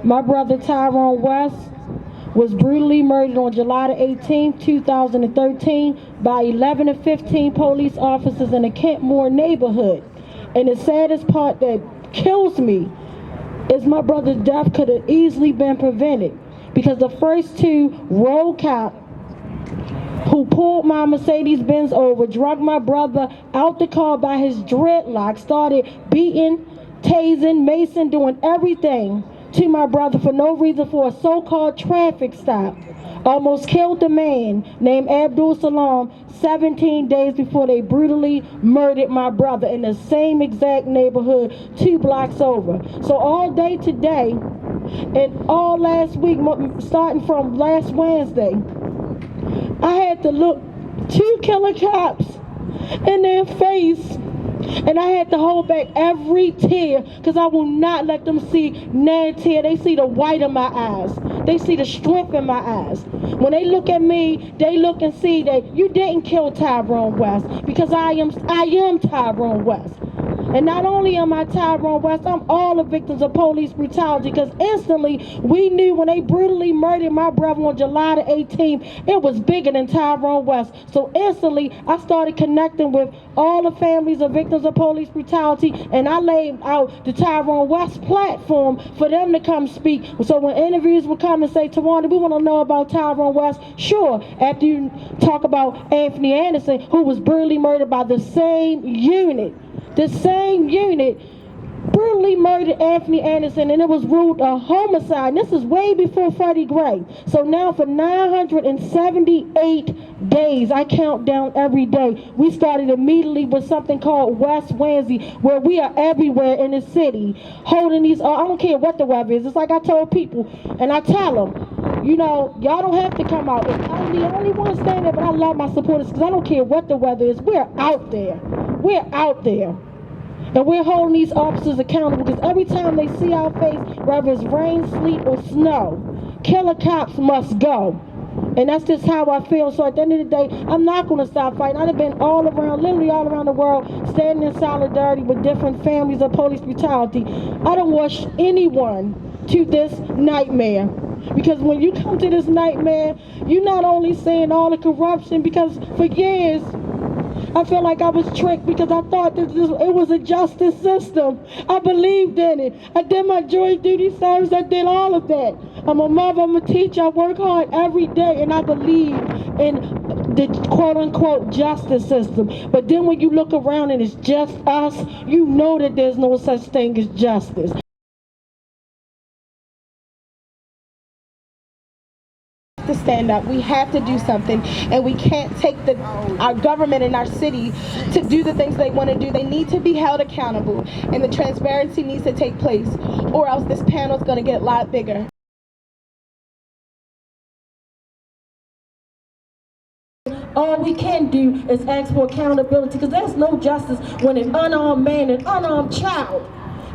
My brother Tyrone West was brutally murdered on July the 18th, 2013 by 11 to 15 police officers in the Kentmore neighborhood. And the saddest part that kills me is my brother's death could have easily been prevented, because the first two road cops who pulled my Mercedes-Benz over, dragged my brother out the car by his dreadlocks, started beating, tasing, macing, doing everything to my brother for no reason, for a so-called traffic stop. Almost killed a man named Abdul Salam 17 days before they brutally murdered my brother in the same exact neighborhood 2 blocks over. So all day today and all last week, starting from last Wednesday, I had to look 2 killer cops in their face, and I had to hold back every tear, because I will not let them see nan tear. They see the white of my eyes. They see the strength in my eyes. When they look at me, they look and see that you didn't kill Tyrone West, because I am Tyrone West. And not only am I Tyrone West, I'm all the victims of police brutality, because instantly we knew when they brutally murdered my brother on July the 18th, it was bigger than Tyrone West. So instantly I started connecting with all the families of victims of police brutality, and I laid out the Tyrone West platform for them to come speak. So when interviews would come and say, Tawanda, we want to know about Tyrone West, sure, after you talk about Anthony Anderson, who was brutally murdered by the same unit. The same unit brutally murdered Anthony Anderson, and it was ruled a homicide. And this is way before Freddie Gray. So now for 978 days, I count down every day, we started immediately with something called West Wednesday, where we are everywhere in the city holding these, I don't care what the weather is. It's like I told people, and I tell them, you know, y'all don't have to come out. I'm the only one standing there, but I love my supporters, because I don't care what the weather is. We're out there. We're out there. And we're holding these officers accountable, because every time they see our face, whether it's rain, sleet, or snow, killer cops must go. And that's just how I feel. So at the end of the day, I'm not going to stop fighting. I've been all around, literally all around the world, standing in solidarity with different families of police brutality. I don't wish anyone to this nightmare. Because when you come to this nightmare, you're not only seeing all the corruption, because for years, I felt like I was tricked, because I thought that it was a justice system. I believed in it. I did my jury duty service. I did all of that. I'm a mother. I'm a teacher. I work hard every day, and I believe in the quote-unquote justice system. But then when you look around and it's just us, you know that there's no such thing as justice. To stand up, we have to do something, and we can't take our government and our city to do the things they want to do. They need to be held accountable, and the transparency needs to take place, or else this panel is going to get a lot bigger. All we can do is ask for accountability, because there's no justice when an unarmed man, an unarmed child,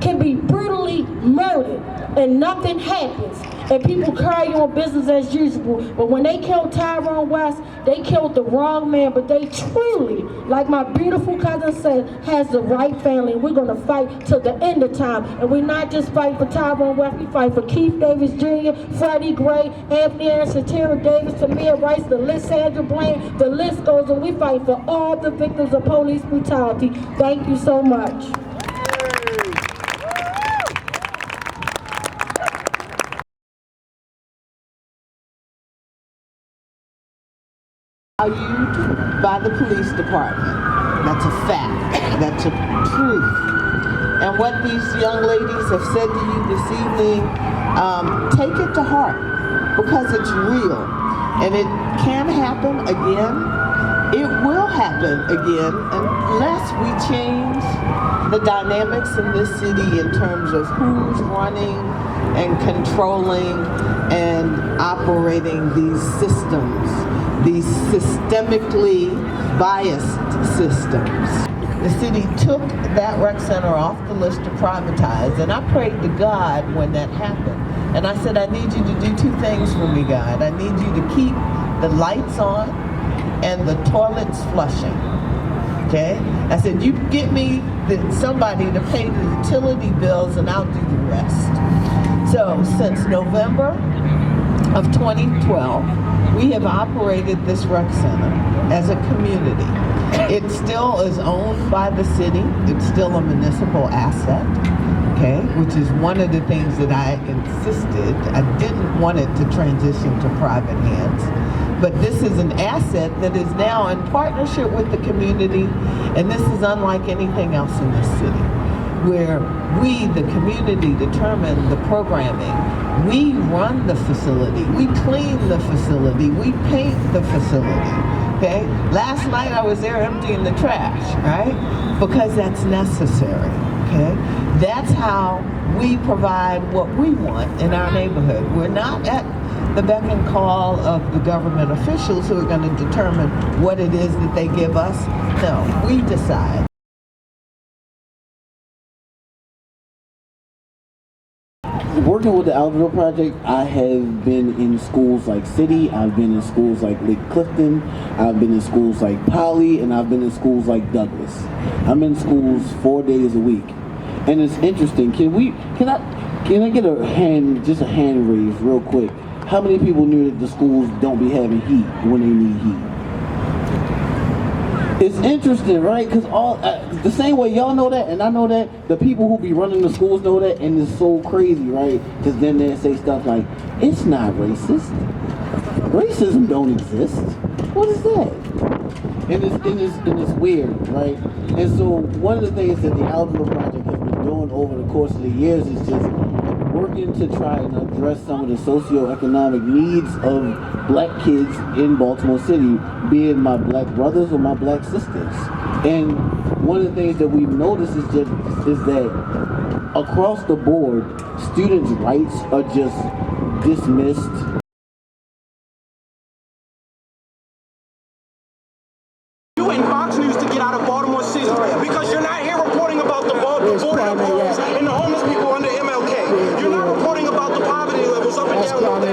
can be brutally murdered and nothing happens, and people carry on business as usual. But when they killed Tyrone West, they killed the wrong man. But they truly, like my beautiful cousin said, has the right family. And we're going to fight till the end of time. And we're not just fighting for Tyrone West, we fight for Keith Davis Jr., Freddie Gray, Anthony Anderson, Tara Davis, Tamir Rice, the list, Sandra Blaine, the list goes, and we fight for all the victims of police brutality. Thank you so much. Valued by the police department. That's a fact. That's a truth. And what these young ladies have said to you this evening, take it to heart, because it's real. And it can happen again. It will happen again unless we change the dynamics in this city in terms of who's running and controlling and operating these systems, these systemically biased systems. The city took that rec center off the list to privatize, and I prayed to God when that happened. And I said, I need you to do 2 things for me, God. I need you to keep the lights on and the toilets flushing. Okay? I said, you get me somebody to pay the utility bills, and I'll do the rest. So since November of 2012, we have operated this rec center as a community. It still is owned by the city. It's still a municipal asset, okay, which is one of the things that I insisted. I didn't want it to transition to private hands. But this is an asset that is now in partnership with the community, and this is unlike anything else in this city, where we, the community, determine the programming. We run the facility, we clean the facility, we paint the facility, okay? Last night I was there emptying the trash, right? Because that's necessary, okay? That's how we provide what we want in our neighborhood. We're not at the beck and call of the government officials who are going to determine what it is that they give us. No, we decide. Working with the Albertville Project, I have been in schools like City, I've been in schools like Lake Clifton, I've been in schools like Poly, and I've been in schools like Douglas. I'm in schools 4 days a week. And it's interesting, can I get a hand raised real quick? How many people knew that the schools don't be having heat when they need heat? It's interesting, right? Because the same way y'all know that, and I know that, the people who be running the schools know that, and it's so crazy, right? Because then they say stuff like, it's not racist. Racism don't exist. What is that? And it's weird, right? And so one of the things that the Algebra Project has been doing over the course of the years is just working to try and address some of the socioeconomic needs of black kids in Baltimore City, be it my black brothers or my black sisters. And one of the things that we've noticed is that across the board, students' rights are just dismissed. You ain't Fox News to get out of Baltimore City because you're not here reporting about the border homes and the homeless people under MLK. You're not reporting about the poverty levels up and down the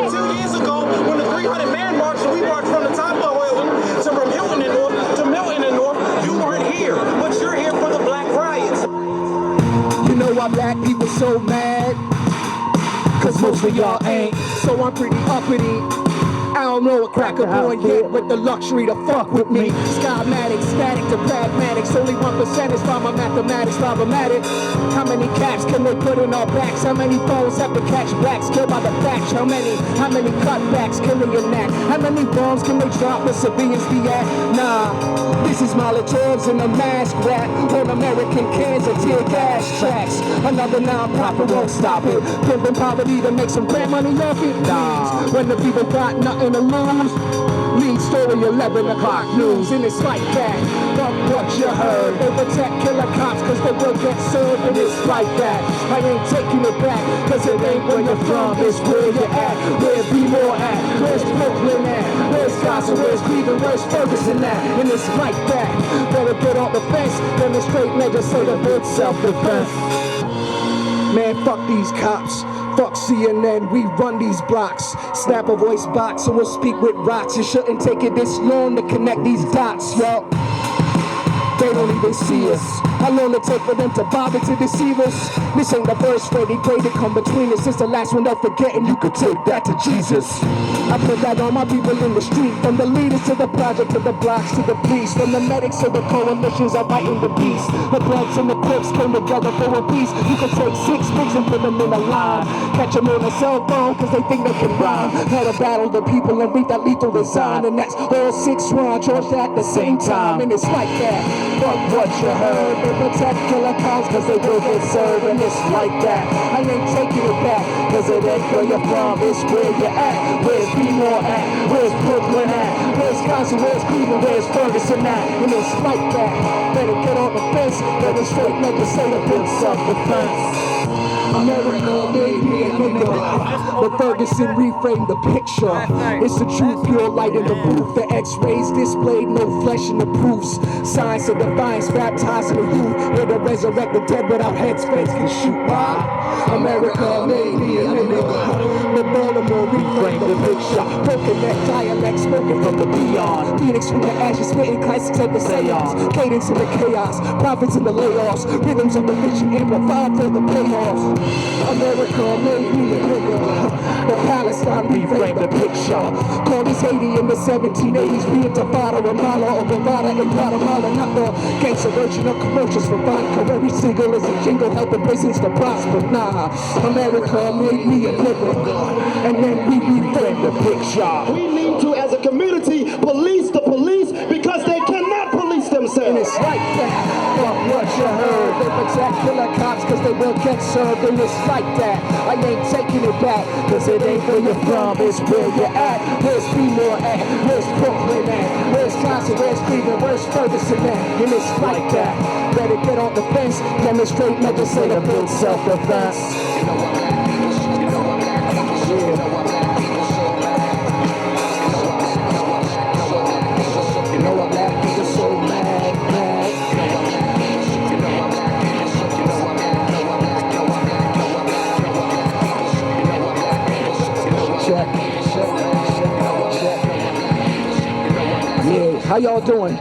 2 years ago, when the 300-man march, and we marched from the top of Hilton to from Hilton and North to Milton and North, you weren't here, but you're here for the black riots. You know why black people so mad? Cause most of y'all ain't. So I'm pretty uppity. I don't know a cracker boy yet with the luxury to fuck with me. Skymatic, static to pragmatics. Only 1% is from my mathematics problematic. How many caps can they put in our backs? How many phones have to catch blacks killed by the batch? How many cutbacks can they enact? How many bombs can they drop where civilians be at? Nah, this is Molotovs in a mask rap on American cans and tear gas tracks. Another non-profit won't stop it. Pimping poverty to make some grand money off it. Nah, when the people got nothing to lose. Lead story 11 o'clock news, and it's like that. Fuck what you heard. They protect killer cops cause they will get served, and it's like that. I ain't taking it back cause it ain't where you're from, it's where you're at. Where be more at? Where's Brooklyn at? Where's Gossip? Where's Cleveland? Where's Ferguson at? And it's like that. Better get off the fence, demonstrate legislative good self-defense. Man, fuck these cops. Fuck CNN, we run these blocks. Snap a voice box and we'll speak with rocks. It shouldn't take it this long to connect these dots, yo. They don't even see us. How long it take for them to bother to deceive us? This ain't the first Freddy Gray to come between us. It's the last one they'll forget, and you could take that to Jesus. I put that on my people in the street. From the leaders to the project, to the blocks, to the police. From the medics to the coalitions are fighting the beast. The Bloods and the Crips came together for a peace. You could take 6 pigs and put them in a line. Catch them on a cell phone cause they think they can rhyme. Had to battle the people and beat that lethal design. And that's all 6 rounds charged at the same time. And it's like that. Fuck what you heard. They protect killer cops cause they will get served. And it's like that. I ain't taking it back cause it ain't where you're from, it's where you're at. Where's B-More at? Where's Brooklyn at? Where's Gossip? Where's Cleveland? Where's Ferguson at? And it's like that. Better get on the fence. Better straight legislative good self-defense. America made me a nigga, but Ferguson reframed the picture. It's the truth, pure light in the roof. The x-rays displayed, no flesh in the proofs. Science of defiance, baptizing the youth. Here to resurrect the dead without heads, face can shoot. Why? America made me a nigga, but Baltimore reframed the picture. Broken neck dialect spoken from the beyond. Phoenix from the ashes, spitting classics of the seance. Cadence in the chaos, prophets in the layoffs. Rhythms of the vision amplified for the payoffs. America made me a nigga. The Palestine reframed the picture. Call this Haiti in the 1780s, be it Tabata, Ramallah, or Bovada in Guatemala. Not the gangster version of commercials for vodka. Every single is a jingle helping business to prosper. Nah, America made me a nigga. And then we reframed the picture. We need to, as a community, police the police because they cannot police themselves. And it's like that, fuck what you heard. They protect killer cops cause they will get served. And it's like that, I ain't taking it back. Cause it ain't where you're from, it's where you're at. Where's Seymour at? Where's Brooklyn at? Where's Johnson? Where's Cleveland? Where's Ferguson at? And it's like that, better get on the fence. Demonstrate legislative build self-defense. How y'all doing?